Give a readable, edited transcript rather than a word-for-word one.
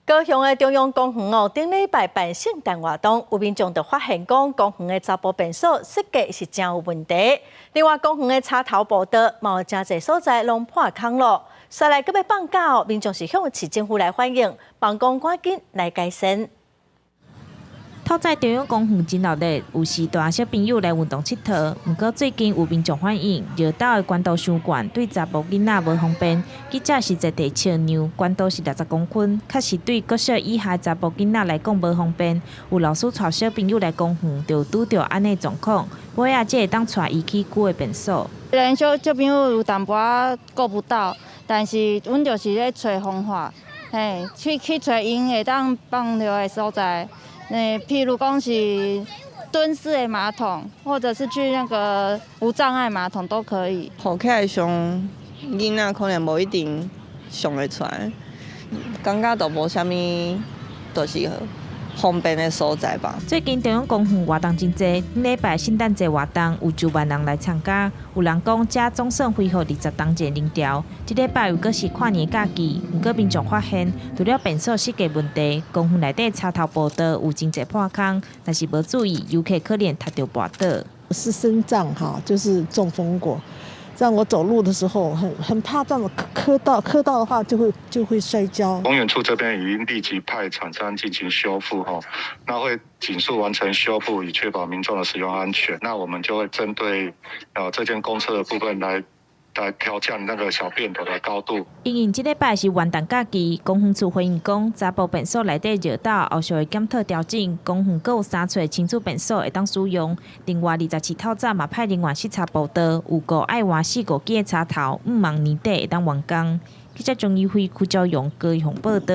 高雄的中央公园哦，顶礼拜办圣诞活动，有民众就发现讲，公园的查甫便所设计是真有问题。另外，公园的插头步道，嘛有真侪所在拢破空了。再来，搁要放假哦，民众是向市政府来反映，帮讲赶紧来改善。透早中央公园真热闹，有时带小朋友来运动佚佗。不过最近有民众反映，热岛的管道伤悬，对查甫囡仔无方便。记者实际地测量，管道是60公分，确实对国小以下查甫囡仔来讲无方便。有老师带小朋友来公园，就拄到安尼状况，尾仔才会当带伊去旧的便所。虽然小朋友有淡薄仔顾不到，但是阮就是咧找方法，去找因会当放流的所在。譬如讲是蹲式的马桶，或者是去那个无障碍马桶都可以。好起来上囡仔可能无一定上会出来，感觉都无啥物，就是方便的所在吧。最近中央公园活动真多，礼拜圣诞节活动有9万人来参加。有人讲，这总算恢复20档节零条。这礼拜又搁是跨年假期，不过民众发现，除了便所设计问题，公园内底插头步道有真侪破空，若是无注意，游客可能踏到跋倒。是生障哈，就是中风过。这样我走路的时候很怕这样磕到的话就会摔跤。公园处这边已经立即派厂商进行修复那会尽速完成修复，以确保民众的使用安全。那我们就会针对这件公车的部分来调降那个小便斗的高度。因应这礼拜是元旦假期，公园处回应讲，查甫便所内底热岛后续会检讨调整，公园阁有3处亲子便所会当使用。另外27透早嘛派人员视察步道，有个爱换4-5支的插头，5万年底会当完工。记者钟义辉、邱兆勇高雄报道。